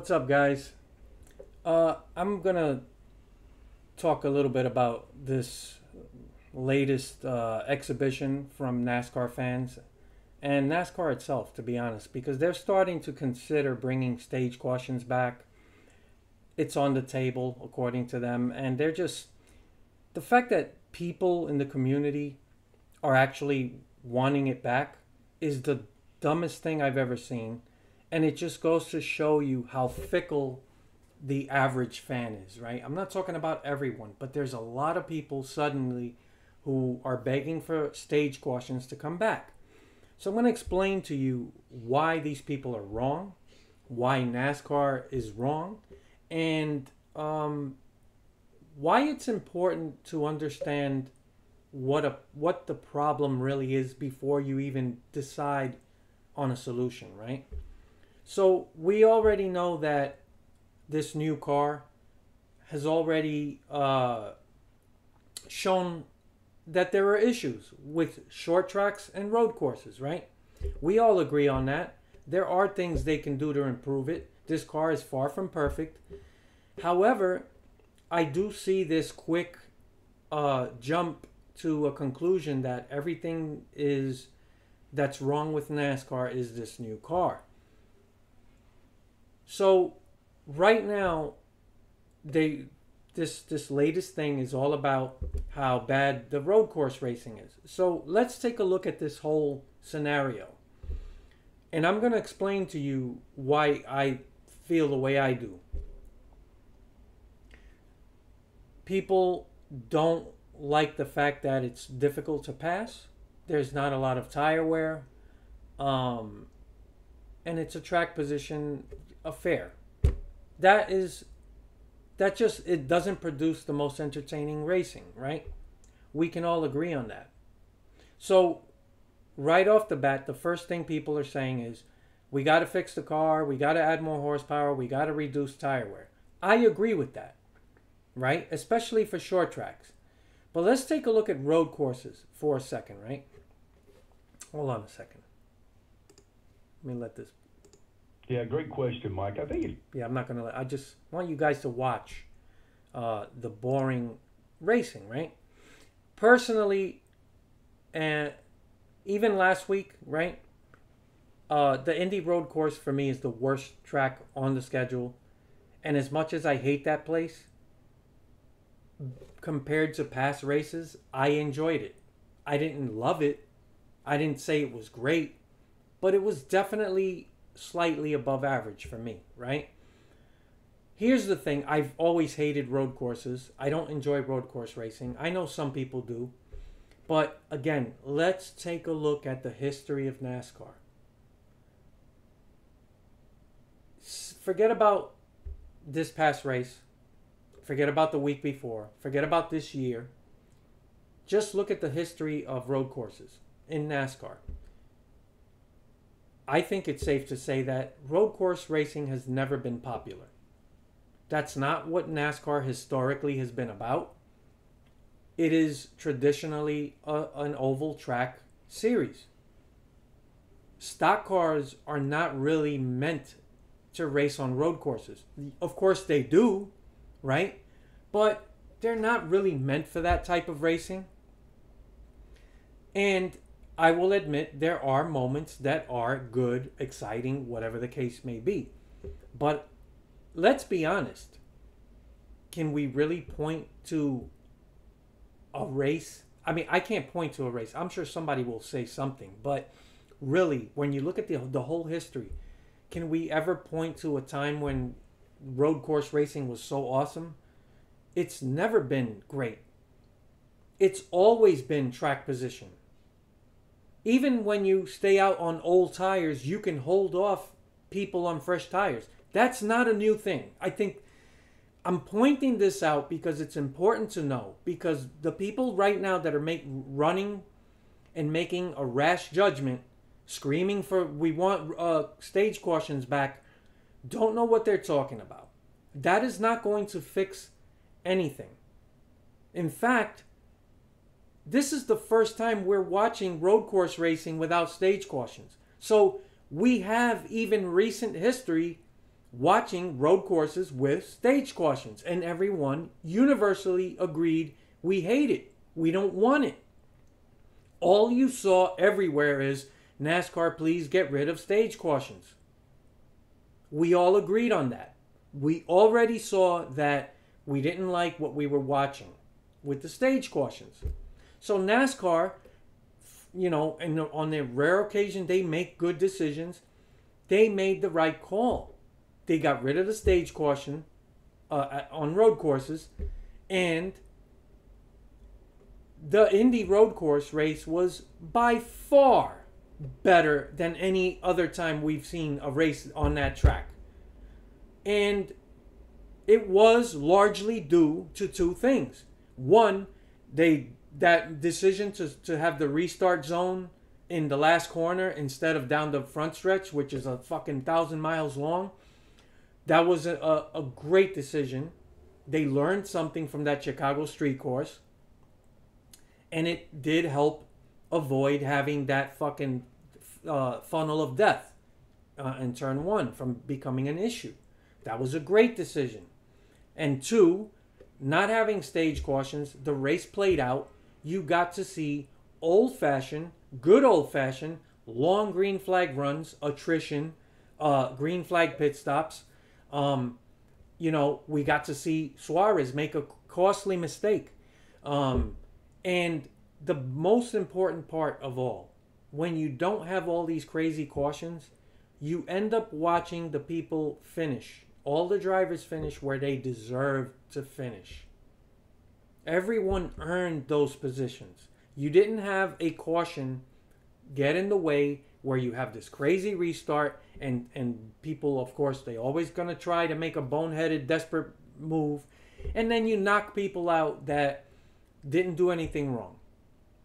What's up, guys? I'm gonna talk a little bit about this latest exhibition from NASCAR fans and NASCAR itself, to be honest, because they're starting to consider bringing stage cautions back. It's on the table, according to them, and they're just the fact that people in the community are actually wanting it back is the dumbest thing I've ever seen. And it just goes to show you how fickle the average fan is, right? I'm not talking about everyone, but there's a lot of people suddenly who are begging for stage cautions to come back. So I'm going to explain to you why these people are wrong, why NASCAR is wrong, and why it's important to understand what the problem really is before you even decide on a solution, right? So we already know that this new car has already shown that there are issues with short tracks and road courses, right? We all agree on that. There are things they can do to improve it. This car is far from perfect. However, I do see this quick jump to a conclusion that everything that's wrong with NASCAR is this new car. So right now, this latest thing is all about how bad the road course racing is. So let's take a look at this whole scenario. And I'm going to explain to you why I feel the way I do. People don't like the fact that it's difficult to pass. There's not a lot of tire wear. And it's a track position affair. It doesn't produce the most entertaining racing, right? We can all agree on that. So right off the bat, the first thing people are saying is, we got to fix the car, we got to add more horsepower, we got to reduce tire wear. I agree with that, right? Especially for short tracks. But let's take a look at road courses for a second, right? Hold on a second. Let me let this. Yeah, great question, Mike. I think Yeah, I'm not going to I just want you guys to watch the boring racing, right? Personally, and even last week, right? The Indy Road Course for me is the worst track on the schedule. And as much as I hate that place, compared to past races, I enjoyed it. I didn't love it. I didn't say it was great, but it was definitely slightly above average for me, right? Here's the thing. I've always hated road courses. I don't enjoy road course racing. I know some people do. But again, let's take a look at the history of NASCAR. Forget about this past race. Forget about the week before. Forget about this year. Just look at the history of road courses in NASCAR. I think it's safe to say that road course racing has never been popular. That's not what NASCAR historically has been about. It is traditionally an oval track series. Stock cars are not really meant to race on road courses. Of course they do, right? But they're not really meant for that type of racing. And I will admit there are moments that are good, exciting, whatever the case may be. But let's be honest. Can we really point to a race? I mean, I can't point to a race. I'm sure somebody will say something. But really, when you look at the whole history, can we ever point to a time when road course racing was so awesome? It's never been great. It's always been track position. Even when you stay out on old tires, you can hold off people on fresh tires. That's not a new thing. I think I'm pointing this out because it's important to know. Because the people right now that are running and making a rash judgment, screaming for we want stage cautions back, don't know what they're talking about. That is not going to fix anything. In fact, this is the first time we're watching road course racing without stage cautions. So we have even recent history watching road courses with stage cautions, and everyone universally agreed we hate it. We don't want it. All you saw everywhere is NASCAR, please get rid of stage cautions. We all agreed on that. We already saw that we didn't like what we were watching with the stage cautions. So NASCAR, you know, and on their rare occasion they make good decisions. They made the right call. They got rid of the stage caution on road courses, and the Indy road course race was by far better than any other time we've seen a race on that track. And it was largely due to two things. One, that decision to have the restart zone in the last corner instead of down the front stretch, which is a fucking 1,000 miles long. That was a great decision. They learned something from that Chicago street course. And it did help avoid having that fucking funnel of death in turn one from becoming an issue. That was a great decision. And two, not having stage cautions, the race played out. You got to see old-fashioned, good old-fashioned, long green flag runs, attrition, green flag pit stops. You know, we got to see Suarez make a costly mistake. And the most important part of all, when you don't have all these crazy cautions, you end up watching the people finish. All the drivers finish where they deserve to finish. Everyone earned those positions. You didn't have a caution get in the way where you have this crazy restart and people, of course, they always going to try to make a boneheaded, desperate move. And then you knock people out that didn't do anything wrong.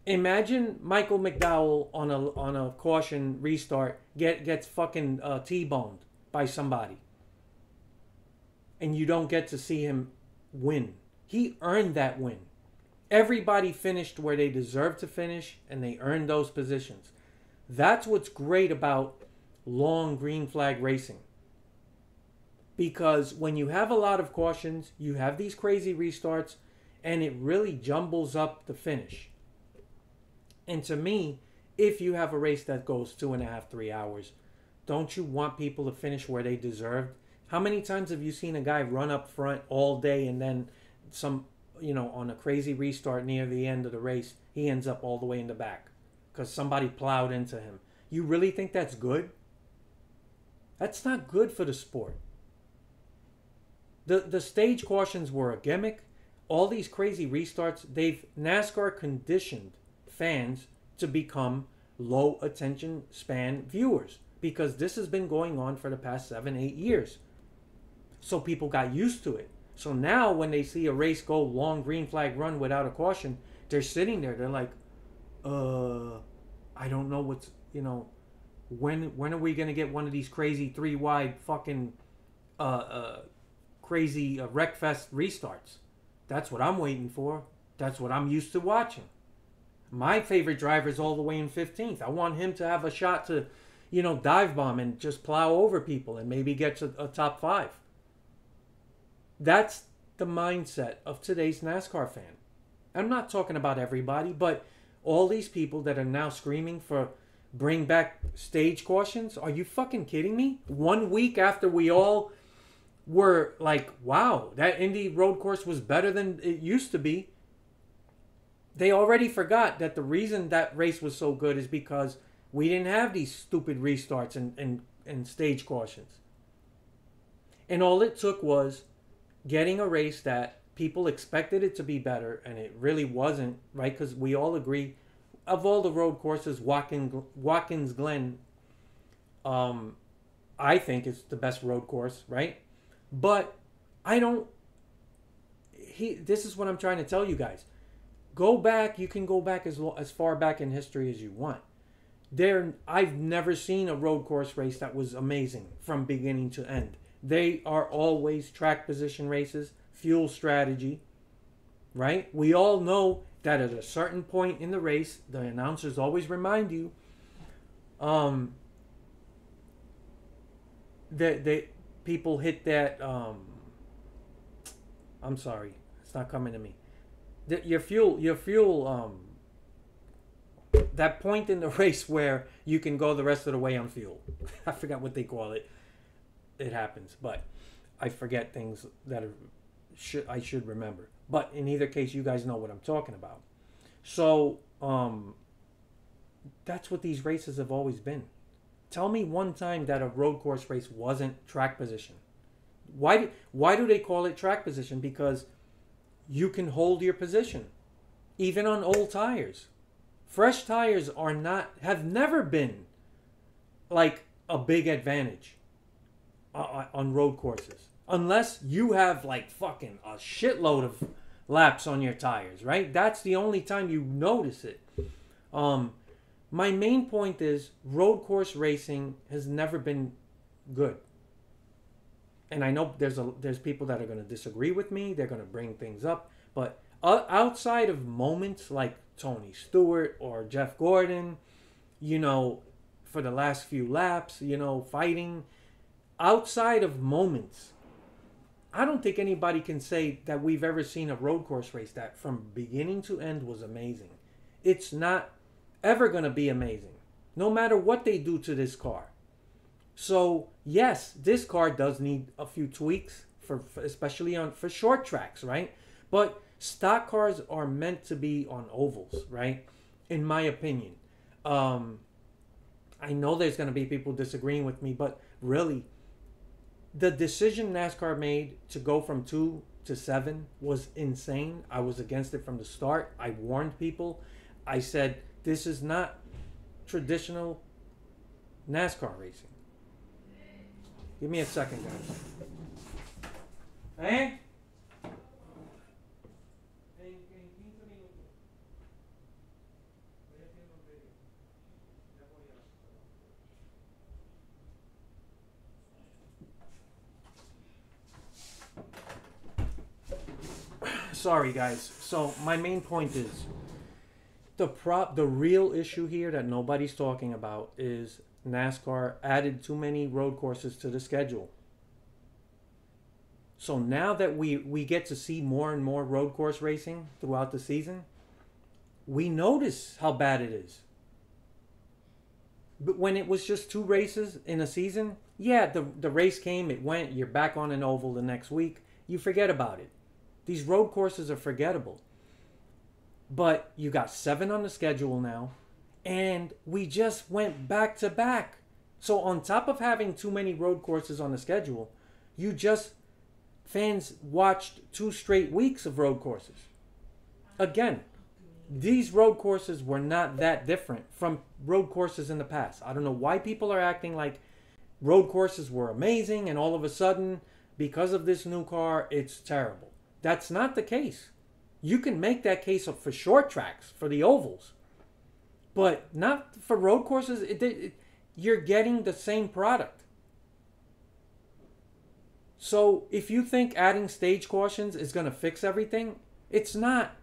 Imagine Michael McDowell on a caution restart gets fucking T-boned by somebody. And you don't get to see him win. He earned that win. Everybody finished where they deserved to finish, and they earned those positions. That's what's great about long green flag racing. Because when you have a lot of cautions, you have these crazy restarts, and it really jumbles up the finish. And to me, if you have a race that goes 2.5, 3 hours, don't you want people to finish where they deserved? How many times have you seen a guy run up front all day and then some, you know, on a crazy restart near the end of the race, he ends up all the way in the back because somebody plowed into him? You really think that's good? That's not good for the sport. The stage cautions were a gimmick. All these crazy restarts, NASCAR conditioned fans to become low attention span viewers because this has been going on for the past 7-8 years. So people got used to it. So now when they see a race go long green flag run without a caution, they're sitting there. They're like, I don't know what's, you know, when are we going to get one of these crazy 3-wide fucking crazy wreckfest restarts? That's what I'm waiting for. That's what I'm used to watching. My favorite driver is all the way in 15th. I want him to have a shot to, you know, dive bomb and just plow over people and maybe get a top 5. That's the mindset of today's NASCAR fan. I'm not talking about everybody, but all these people that are now screaming for bring back stage cautions. Are you fucking kidding me? 1 week after we all were like, wow, that Indy road course was better than it used to be. They already forgot that the reason that race was so good is because we didn't have these stupid restarts and stage cautions. And all it took was getting a race that people expected it to be better, and it really wasn't, right? Because we all agree, of all the road courses, Watkins Glen, I think is the best road course, right? But this is what I'm trying to tell you guys. Go back. You can go back as far back in history as you want. I've never seen a road course race that was amazing from beginning to end. They are always track position races, fuel strategy, right? We all know that at a certain point in the race, the announcers always remind you that people hit that. I'm sorry, it's not coming to me. Your fuel. That point in the race where you can go the rest of the way on fuel. I forgot what they call it. It happens, but I forget things that I should remember. But in either case, you guys know what I'm talking about. So that's what these races have always been. Tell me one time that a road course race wasn't track position. Why do they call it track position? Because you can hold your position, even on old tires. Fresh tires have never been like a big advantage on road courses, unless you have like fucking a shitload of laps on your tires, right? That's the only time you notice it. My main point is road course racing has never been good. And I know there's people that are going to disagree with me. They're going to bring things up. But outside of moments like Tony Stewart or Jeff Gordon, for the last few laps, fighting, outside of moments, I don't think anybody can say that we've ever seen a road course race that from beginning to end was amazing. It's not ever going to be amazing, no matter what they do to this car. So yes, this car does need a few tweaks especially for short tracks, right? But stock cars are meant to be on ovals, right? In my opinion. I know there's going to be people disagreeing with me, but really, the decision NASCAR made to go from 2 to 7 was insane. I was against it from the start. I warned people. I said, this is not traditional NASCAR racing. Give me a second, guys. Hey? Sorry, guys. So my main point is the real issue here that nobody's talking about is NASCAR added too many road courses to the schedule. So now that we get to see more and more road course racing throughout the season, we notice how bad it is. But when it was just 2 races in a season, yeah, the race came, it went, you're back on an oval the next week, you forget about it. These road courses are forgettable. But you got 7 on the schedule now, and we just went back to back. So on top of having too many road courses on the schedule, fans watched 2 straight weeks of road courses. Again, these road courses were not that different from road courses in the past. I don't know why people are acting like road courses were amazing and all of a sudden, because of this new car, it's terrible. That's not the case. You can make that case for short tracks, for the ovals, but not for road courses. You're getting the same product. So if you think adding stage cautions is going to fix everything, it's not.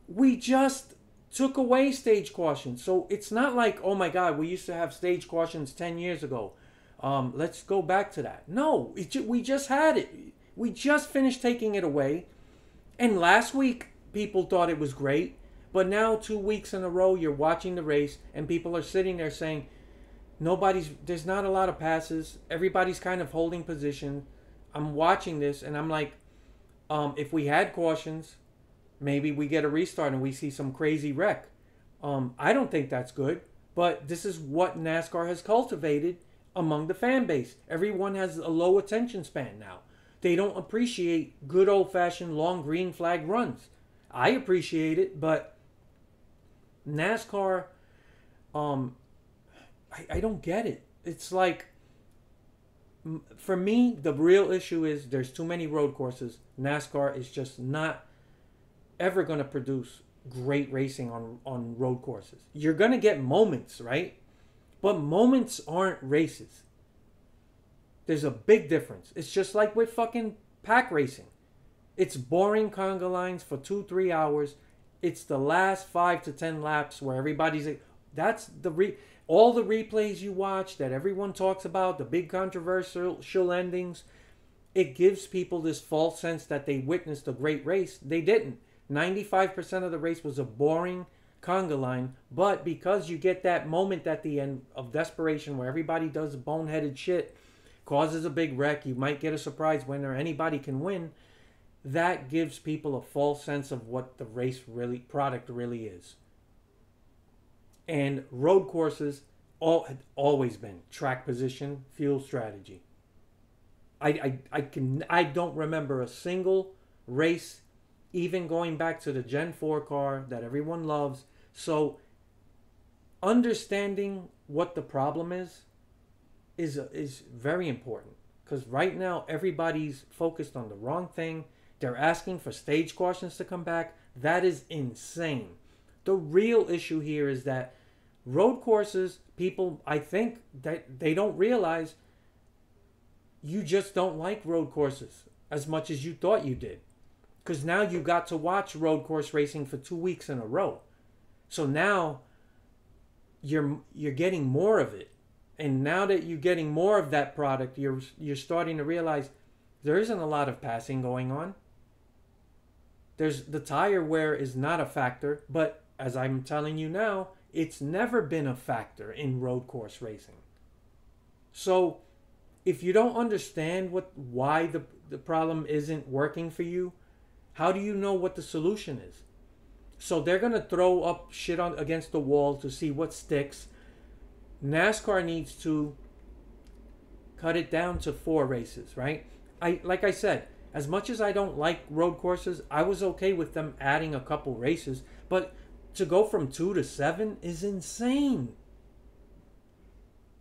We just took away stage cautions. So it's not like, oh my God, we used to have stage cautions 10 years ago. Let's go back to that. No, we just had it. We just finished taking it away. And last week, people thought it was great. But now 2 weeks in a row, you're watching the race and people are sitting there saying, there's not a lot of passes. Everybody's kind of holding position. I'm watching this and I'm like, if we had cautions, maybe we get a restart and we see some crazy wreck. I don't think that's good. But this is what NASCAR has cultivated among the fan base. Everyone has a low attention span now. They don't appreciate good old-fashioned long green flag runs. I appreciate it, but NASCAR, I don't get it. It's like, for me, the real issue is there's too many road courses. NASCAR is just not ever going to produce great racing on road courses. You're going to get moments, right? But moments aren't races. There's a big difference. It's just like with fucking pack racing. It's boring conga lines for 2-3 hours. It's the last 5 to 10 laps where everybody's... all the replays you watch that everyone talks about, the big controversial endings, it gives people this false sense that they witnessed a great race. They didn't. 95% of the race was a boring conga line, but because you get that moment at the end of desperation where everybody does boneheaded shit, causes a big wreck, you might get a surprise winner, anybody can win, that gives people a false sense of what the race really, product really is. And road courses had always been track position, fuel strategy. I don't remember a single race, even going back to the Gen 4 car that everyone loves. So understanding what the problem is very important, because right now everybody's focused on the wrong thing. They're asking for stage cautions to come back. That is insane. The real issue here is that road courses, people, I think that they don't realize you just don't like road courses as much as you thought you did. Because now you got to watch road course racing for 2 weeks in a row. So now you're getting more of it. And now that you're getting more of that product, you're starting to realize there isn't a lot of passing going on. There's the tire wear is not a factor, but as I'm telling you now, it's never been a factor in road course racing. So if you don't understand why the problem isn't working for you, how do you know what the solution is? So they're going to throw up shit against the wall to see what sticks. NASCAR needs to cut it down to 4 races, right? Like I said, as much as I don't like road courses, I was okay with them adding a couple races, but to go from 2 to 7 is insane.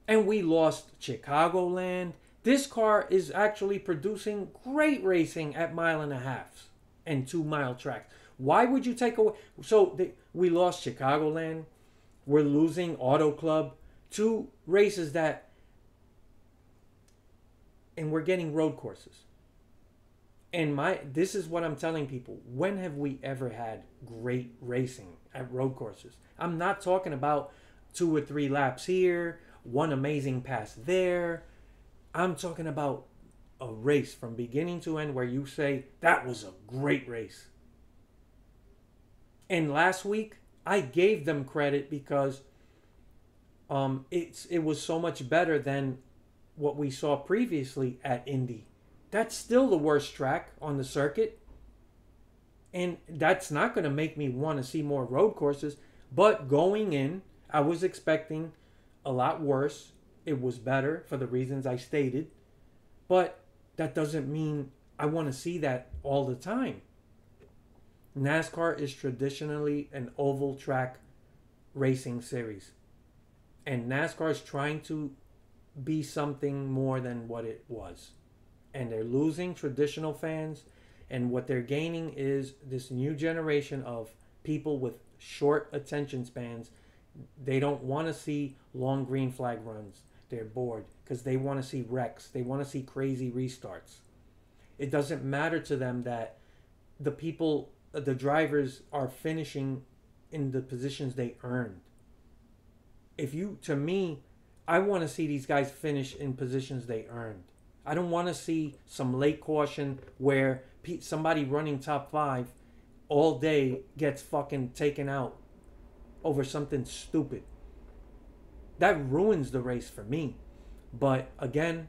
And we lost Chicagoland. This car is actually producing great racing at 1.5 and 2 mile tracks. Why would you take away? So we lost Chicagoland. We're losing Auto Club. 2 races and we're getting road courses. And this is what I'm telling people. When have we ever had great racing at road courses? I'm not talking about 2 or 3 laps here, 1 amazing pass there. I'm talking about a race from beginning to end where you say, that was a great race. And last week, I gave them credit because it was so much better than what we saw previously at Indy. That's still the worst track on the circuit. And that's not going to make me want to see more road courses. But going in, I was expecting a lot worse. It was better for the reasons I stated. But that doesn't mean I want to see that all the time. NASCAR is traditionally an oval track racing series. And NASCAR is trying to be something more than what it was. And they're losing traditional fans. And what they're gaining is this new generation of people with short attention spans. They don't want to see long green flag runs. They're bored because they want to see wrecks. They want to see crazy restarts. It doesn't matter to them that the drivers are finishing in the positions they earned. To me, I want to see these guys finish in positions they earned. I don't want to see some late caution where somebody running top 5 all day gets fucking taken out over something stupid. That ruins the race for me. But again,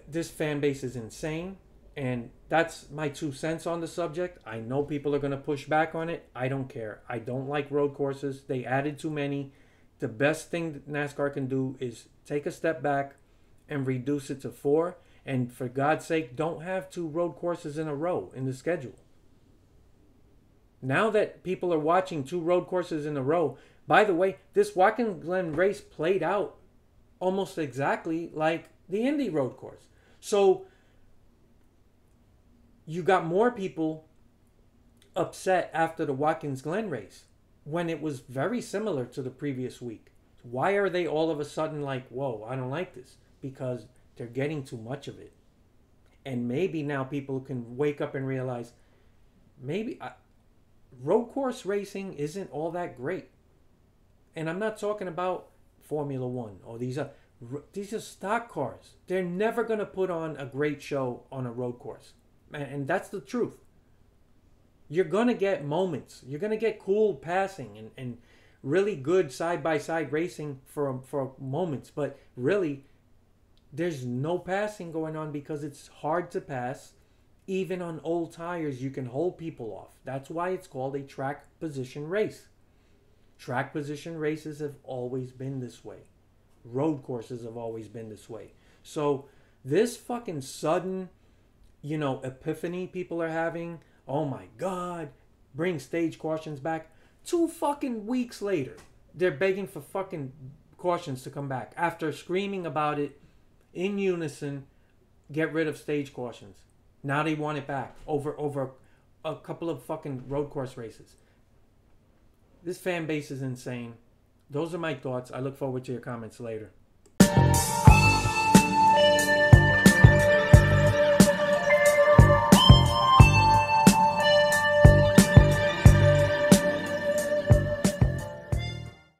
this fan base is insane, and that's my 2 cents on the subject. I know people are going to push back on it. I don't care. I don't like road courses. They added too many. The best thing that NASCAR can do is take a step back and reduce it to 4. And for God's sake, don't have 2 road courses in a row in the schedule. Now that people are watching 2 road courses in a row, by the way, this Watkins Glen race played out almost exactly like the Indy road course. So you got more people upset after the Watkins Glen race when it was very similar to the previous week. Why are they all of a sudden like, whoa, I don't like this? Because they're getting too much of it. And maybe now people can wake up and realize maybe road course racing isn't all that great. And I'm not talking about Formula One or these are stock cars. They're never gonna put on a great show on a road course, and that's the truth. You're gonna get moments. You're gonna get cool passing and really good side by side racing for moments, but really there's no passing going on because it's hard to pass. Even on old tires, you can hold people off. That's why it's called a track position race. Track position races have always been this way. Road courses have always been this way. So this fucking sudden, epiphany people are having, oh my God, bring stage cautions back. 2 fucking weeks later, they're begging for fucking cautions to come back after screaming about it in unison. Get rid of stage cautions. Now they want it back over a couple of fucking road course races. This fan base is insane. Those are my thoughts. I look forward to your comments later.